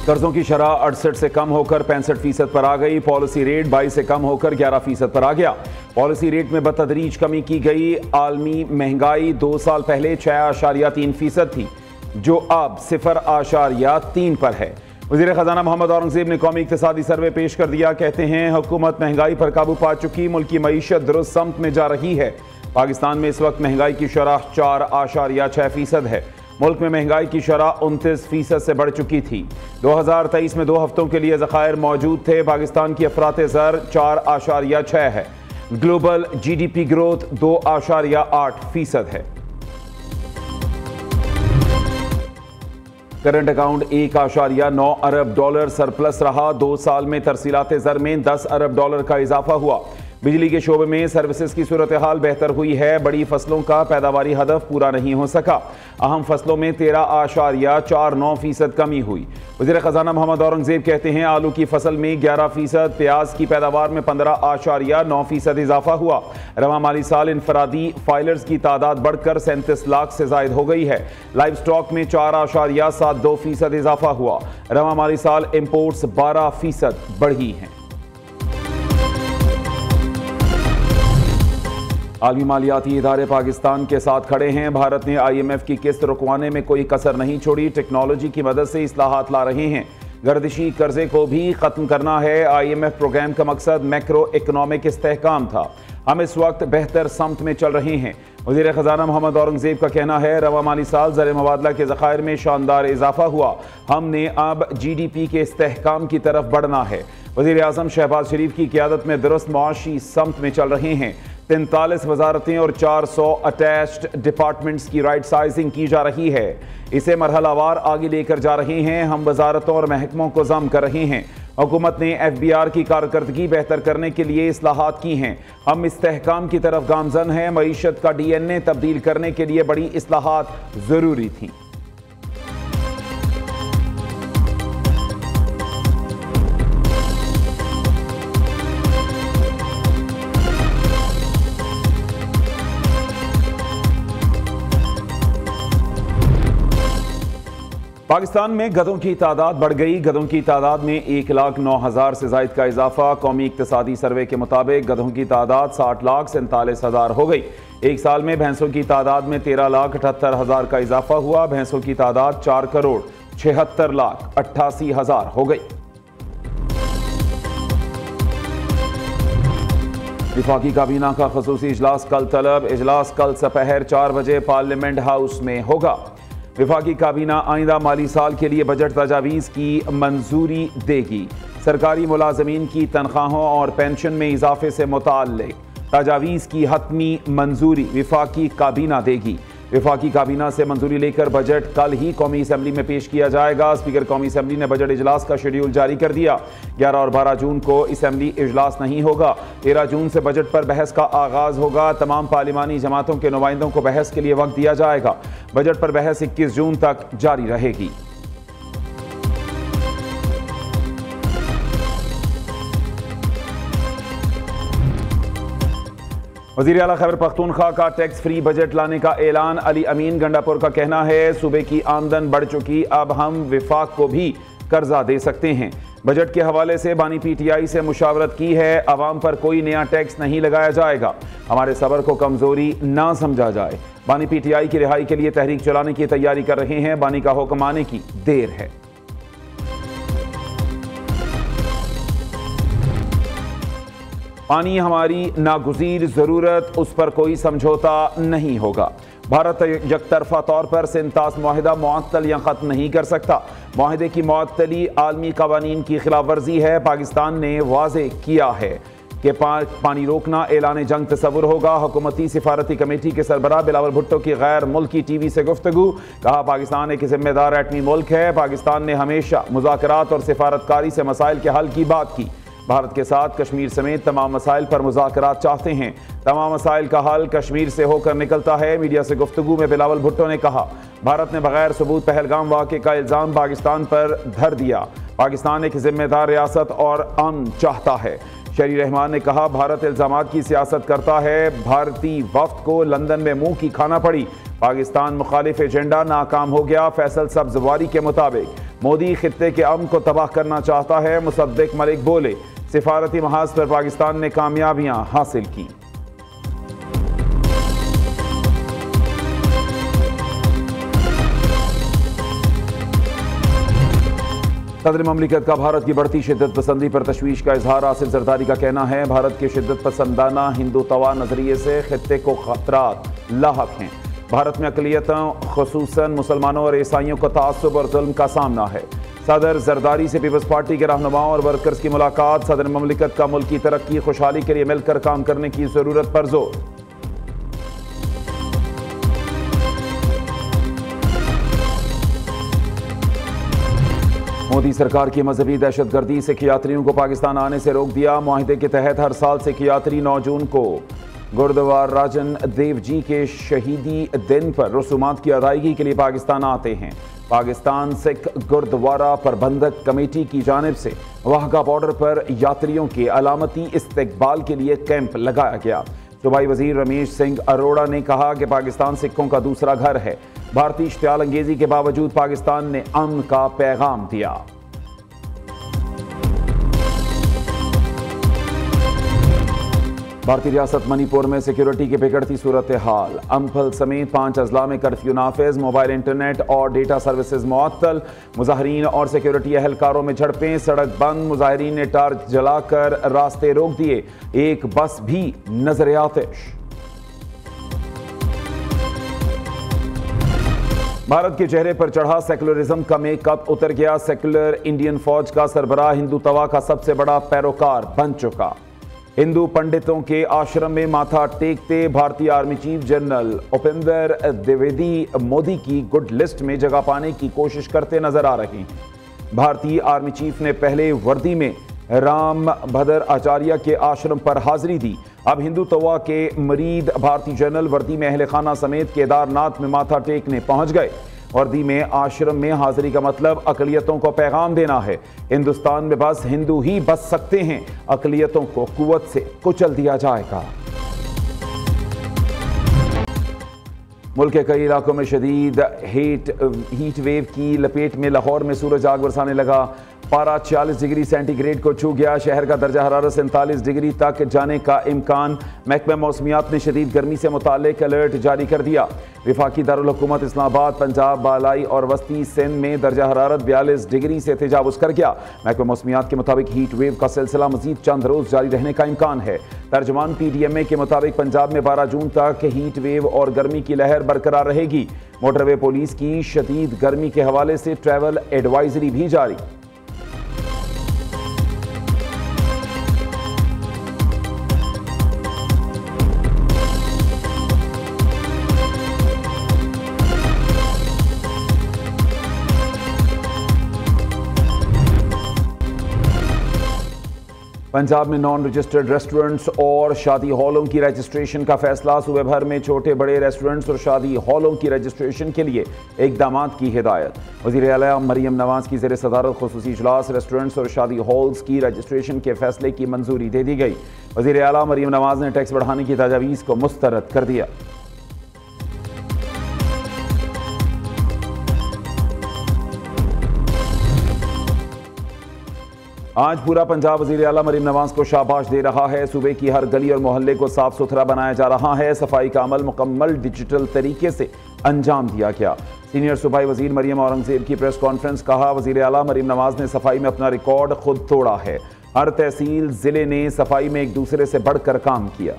कर्जों की शरह 68 से कम होकर 65% पर आ गई। पॉलिसी रेट 22 से कम होकर 11% पर आ गया। पॉलिसी रेट में बतदरीज कमी की गई। आलमी महंगाई 2 साल पहले 6.3% थी, जो अब 0.3 पर है। वज़ीर ख़जाना मोहम्मद औरंगज़ेब ने कौमी इक़्तिसादी सर्वे पेश कर दिया। कहते हैं हुकूमत महंगाई पर काबू पा चुकी, मुल्क की मईशत दुरुस्त समत में जा रही है। पाकिस्तान में इस वक्त महंगाई की शरह 4.6% है। मुल्क में महंगाई की शरह 29% से बढ़ चुकी थी। 2023 में 2 हफ्तों के लिए ज़खायर मौजूद थे। पाकिस्तान की अफराते ज़र 4.6 है। ग्लोबल GDP ग्रोथ 2.8% है। करंट अकाउंट 1.9 अरब डॉलर सरप्लस रहा। 2 साल में तरसीलाते ज़र में 10 अरब डॉलर का इजाफा हुआ। बिजली के शोबे में सर्विसेज की सूरत हाल बेहतर हुई है। बड़ी फसलों का पैदावारी हदफ पूरा नहीं हो सका। अहम फसलों में 13.49% कमी हुई। वज़ीर ख़जाना मोहम्मद औरंगज़ेब कहते हैं आलू की फसल में 11%, प्याज की पैदावार में 15.9% इजाफा हुआ। रवा माली साल इनफरादी फाइलर्स की तादाद बढ़कर 37 लाख से जायद हो गई है। लाइव स्टॉक में 4.72% इजाफा हुआ। रवा माली साल इम्पोर्ट्स 12% बढ़ी हैं। आलमी मालियाती इदारे पाकिस्तान के साथ खड़े हैं। भारत ने IMF की किस्त रुकवाने में कोई कसर नहीं छोड़ी। टेक्नोलॉजी की मदद से इस्लाहात ला रहे हैं। गर्दिशी कर्जे को भी ख़त्म करना है। IMF प्रोग्राम का मकसद मैक्रो इकनॉमिक इस्तेहकाम था। हम इस वक्त बेहतर समत में चल रहे हैं। वज़ीर ख़जाना मोहम्मद औरंगज़ेब का कहना है रवा माली साल ज़र मुबादला के ज़खायर में शानदार इजाफा हुआ। हमने अब GDP के इस्तेहकाम की तरफ बढ़ना है। वज़ीर आज़म शहबाज शरीफ की क़यादत में दुरुस्त मुआशी समत में चल रहे हैं। 43 वजारतें और 400 अटैच्ड डिपार्टमेंट्स की राइट साइजिंग की जा रही है। इसे मरहलावार आगे लेकर जा रहे हैं। हम वजारतों और महकमों को जम कर रहे हैं। हुकूमत ने FBR की कारकर्दगी बेहतर करने के लिए इस्लाहात की हैं। हम इस्तेहकाम की तरफ गामजन हैं। मईशत का DNA तब्दील करने के लिए बड़ी इस्लाहात ज़रूरी थी। पाकिस्तान में गधों की तादाद बढ़ गई। गधों की तादाद में 1,09,000 से जायद का इजाफा। कौमी इक्तिसादी सर्वे के मुताबिक गधों की तादाद 60,47,000 हो गई। एक साल में भैंसों की तादाद में 13,78,000 का इजाफा हुआ। भैंसों की तादाद 4,76,88,000 हो गई। विफाकी काबीना का खसूसी इजलास कल तलब। इजलास कल दोपहर 4 बजे पार्लियामेंट हाउस में होगा। विफाकी काबीना आइंदा माली साल के लिए बजट तजावीज़ की मंजूरी देगी। सरकारी मुलाजमीन की तनख्वाहों और पेंशन में इजाफे से मुताल्लिक तजावीज़ की हतमी मंजूरी विफाकी काबीना देगी। विफाकी काबीना से मंजूरी लेकर बजट कल ही कौमी असम्बली में पेश किया जाएगा। स्पीकर कौमी असम्बली ने बजट इजलास का शेड्यूल जारी कर दिया। 11 और 12 जून को असम्बली इजलास नहीं होगा। 13 जून से बजट पर बहस का आगाज होगा। तमाम पार्लिमानी जमातों के नुमाइंदों को बहस के लिए वक्त दिया जाएगा। बजट पर बहस 21 जून तक जारी रहेगी। वज़ीर आला खैबर पख्तूनख्वा का टैक्स फ्री बजट लाने का ऐलान। अली अमीन गंडापुर का कहना है सूबे की आमदन बढ़ चुकी, अब हम विफाक को भी कर्जा दे सकते हैं। बजट के हवाले से बानी PTI से मुशावरत की है। अवाम पर कोई नया टैक्स नहीं लगाया जाएगा। हमारे सब्र को कमजोरी ना समझा जाए। बानी PTI की रिहाई के लिए तहरीक चलाने की तैयारी कर रहे हैं। बानी का हुक्म आने की देर है। पानी हमारी नागुज़ीर ज़रूरत, उस पर कोई समझौता नहीं होगा। भारत यकतरफा तौर पर सिंतास मुआहिदा मुअत्तल या ख़त्म नहीं कर सकता। मुआहिदे की मुअत्तली आलमी क़वानीन की खिलाफ वर्जी है। पाकिस्तान ने वाज़े किया है कि पानी रोकना ऐलान जंग तस्वुर होगा। हुकूमती सिफारती कमेटी के सरबराह बिलावल भुट्टो की गैर मुल्की TV से गुफ्तगू। कहा पाकिस्तान एक जिम्मेदार एटमी मुल्क है। पाकिस्तान ने हमेशा मुज़ाकरात और सिफारतकारी से मसाइल के हल की बात की। भारत के साथ कश्मीर समेत तमाम मसाइल पर मुज़ाकरात चाहते हैं। तमाम मसाइल का हल कश्मीर से होकर निकलता है। मीडिया से गुफ्तगू में बिलावल भुट्टो ने कहा भारत ने बगैर सबूत पहलगाम वाक़े का इल्ज़ाम पाकिस्तान पर धर दिया। पाकिस्तान एक जिम्मेदार रियासत और अमन चाहता है। शरी रहमान ने कहा भारत इल्ज़ामात की सियासत करता है। भारतीय वफ्द को लंदन में मुंह की खाना पड़ी। पाकिस्तान मुखालिफ एजेंडा नाकाम हो गया। फैसल सब्जवारी के मुताबिक मोदी खित्ते के अमन को तबाह करना चाहता है, मुसद्दिक मलिक बोले। सिफारती महाज पर पाकिस्तान ने कामयाबियां हासिल की। सदर ममलिकत का भारत की बढ़ती शिद्दत पसंदी पर तशवीश का इजहार। आसिफ जरदारी का कहना है, भारत के शिद्दत पसंदाना हिंदू तवा नजरिए से खित्ते को खतरात लाहक हैं। भारत में अकलियतों खुसूसन मुसलमानों और ईसाइयों को तासुब और जुल्म का सामना है। सदर जरदारी से पीपल्स पार्टी के रहनुमाओं और वर्कर्स की मुलाकात। सदर ममलिकत का मुल्क की तरक्की खुशहाली के लिए मिलकर काम करने की जरूरत पर जोर। मोदी सरकार की मजहबी दहशतगर्दी सिख यात्रियों को पाकिस्तान आने से रोक दिया। मुआहिदे के तहत हर साल सिख यात्री 9 जून को गुरुद्वारा राजन देव जी के शहीदी दिन पर रसूमात की अदायगी के लिए पाकिस्तान आते हैं। पाकिस्तान सिख गुरुद्वारा प्रबंधक कमेटी की जानिब से वाहगा बॉर्डर पर यात्रियों के अलामती इस्तकबाल के लिए कैंप लगाया गया। सूबाई वजीर रमेश सिंह अरोड़ा ने कहा कि पाकिस्तान सिखों का दूसरा घर है। भारतीय इश्तियाल अंगेजी के बावजूद पाकिस्तान ने अमन का पैगाम दिया। भारतीय रियासत मणिपुर में सिक्योरिटी की बिगड़ती सूरत हाल। अम्फल समेत 5 अजला में कर्फ्यू नाफिज, मोबाइल इंटरनेट और डेटा सर्विसेज मुअत्तल। मुजाहिरीन और सिक्योरिटी एहलकारों में झड़पें, सड़क बंद। मुजाहिरीन ने टार्च जलाकर रास्ते रोक दिए। एक बस भी नजर आतिश। भारत के चेहरे पर चढ़ा सेकुलरिज्म का मेकअप उतर गया। सेकुलर इंडियन फौज का सरबराह हिंदू तवा का सबसे बड़ा पैरोकार बन चुका। हिंदू पंडितों के आश्रम में माथा टेकते भारतीय army chief general Upendra Dwivedi Modi की गुड लिस्ट में जगह पाने की कोशिश करते नजर आ रहे हैं। भारतीय आर्मी चीफ ने पहले वर्दी में राम भद्र आचार्य के आश्रम पर हाजिरी दी। अब हिंदू तवा के मरीद भारतीय जनरल वर्दी में अहले खाना समेत केदारनाथ में माथा टेकने पहुंच गए। वर्दी में आश्रम में हाजिरी का मतलब अकलियतों को पैगाम देना है। हिंदुस्तान में बस हिंदू ही बच सकते हैं, अकलियतों को कुव्वत से कुचल दिया जाएगा। मुल्क के कई इलाकों में शदीद हीट वेव की लपेट में लाहौर में सूरज आग बरसाने लगा। पारा 40 डिग्री सेंटीग्रेड को छू गया। शहर का दर्जा हरारत 47 डिग्री तक जाने का इम्कान। महकमा मौसमियात ने शदीद गर्मी से मुताल्लिक अलर्ट जारी कर दिया। विफाकी दारुल हुकूमत इस्लामाबाद, पंजाब, बालाई और वस्ती सिंध में दर्जा हरारत 42 डिग्री से तजावुज कर गया। महकमा मौसमियात के मुताबिक हीट वेव का सिलसिला मजीद चंद रोज जारी रहने का इम्कान है। तर्जमान PDMA के मुताबिक पंजाब में 12 जून तक हीट वेव और गर्मी की लहर बरकरार रहेगी। मोटरवे पुलिस की शदीद गर्मी के हवाले से ट्रैवल एडवाइजरी भी जारी। पंजाब में नॉन रजिस्टर्ड रेस्टोरेंट्स और शादी हॉलों की रजिस्ट्रेशन का फैसला। सूबे भर में छोटे बड़े रेस्टोरेंट्स और शादी हॉलों की रजिस्ट्रेशन के लिए इक़दाम की हिदायत। वज़ीर आला मरियम नवाज की ज़ेर सदारत खुसूसी इजलास रेस्टोरेंट्स और शादी हॉल्स की रजिस्ट्रेशन के फैसले की मंजूरी दे दी गई। वज़ीर आला मरियम नवाज ने टैक्स बढ़ाने की तजावीज़ को मुस्तरद कर दिया। आज पूरा पंजाब वज़ीर आला मरियम नवाज को शाबाश दे रहा है। सूबे की हर गली और मोहल्ले को साफ सुथरा बनाया जा रहा है। सफाई का अमल मुकम्मल डिजिटल तरीके से अंजाम दिया गया। सीनियर सूबाई वजीर मरियम औरंगजेब की प्रेस कॉन्फ्रेंस। कहा, वज़ीर आला मरियम नवाज ने सफाई में अपना रिकॉर्ड खुद तोड़ा है। हर तहसील जिले ने सफाई में एक दूसरे से बढ़कर काम किया।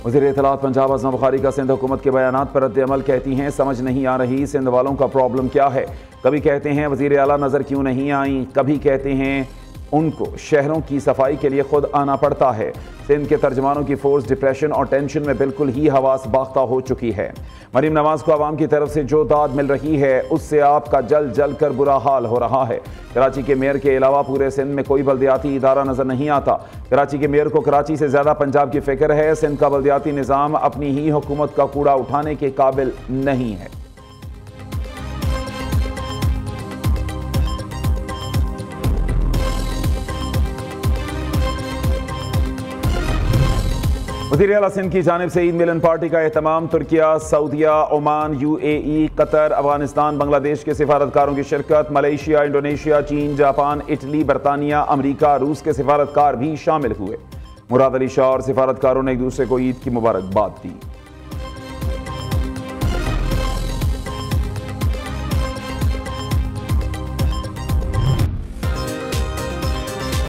वज़ीर इत्तलात पंजाब आज़म बुखारी का सिंध हुकूमत के बयानात पर रद्द-ए-अमल। कहती हैं, समझ नहीं आ रही सिंध वालों का प्रॉब्लम क्या है। कभी कहते हैं वज़ीर आला नज़र क्यों नहीं आई, कभी कहते हैं उनको शहरों की सफाई के लिए खुद आना पड़ता है। सिंध के तर्जमानों की फोर्स डिप्रेशन और टेंशन में बिल्कुल ही हवास बाख्ता हो चुकी है। मरीम नवाज को आवाम की तरफ से जो दाद मिल रही है उससे आपका जल जल कर बुरा हाल हो रहा है। कराची के मेयर के अलावा पूरे सिंध में कोई बल्दियाती इदारा नजर नहीं आता। कराची के मेयर को कराची से ज्यादा पंजाब की फिक्र है। सिंध का बल्दियाती निज़ाम अपनी ही हुकूमत का कूड़ा उठाने के काबिल नहीं है। वज़ीर आला सिंध की जानिब से ईद मिलन पार्टी का एहतमाम। तुर्किया, सऊदिया, Oman, UAE, Qatar, Afghanistan, Bangladesh के सिफारतकारों की शिरकत। मलेशिया, इंडोनेशिया, चीन, जापान, इटली, बरतानिया, अमरीका, रूस के सिफारतकार भी शामिल हुए। मुराद अली शाह और सिफारतकारों ने एक दूसरे को ईद की मुबारकबाद दी।